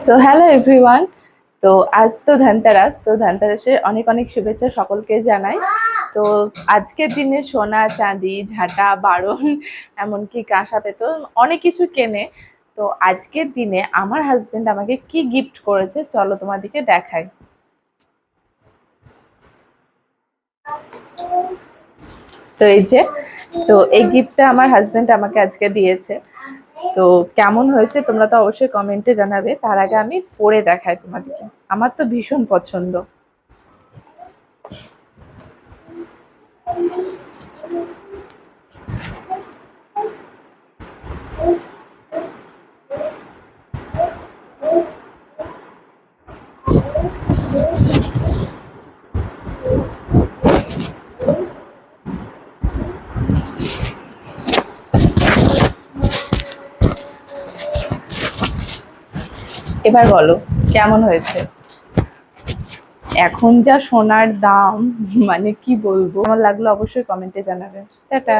So hello everyone. তো আজ তো ধনতেরাস, তো ধনতেরাসের অনেক অনেক শুভেচ্ছা সকলকে জানাই। তো আজকের দিনে সোনা চাঁদি ঝাঁটা বারণ এমনকি কাঁসা পেতল অনেক কিছু কেনে। তো আজকের দিনে আমার হাজবেন্ড আমাকে কি গিফট করেছে চলো তোমাদেরকে দেখাই। তো এই যে, তো এই গিফটটা আমার হাজবেন্ড আমাকে আজকে দিয়েছে। তো কেমন হয়েছে তোমরা তো অবশ্যই কমেন্টে জানাবে। তার আগে আমি পরে দেখাই তোমাদেরকে, আমার তো ভীষণ পছন্দ। এবার বলো কেমন হয়েছে। এখন যা সোনার দাম, মানে কি বলবো, আমার লাগলো অবশ্যই কমেন্টে জানাবে। টাটা।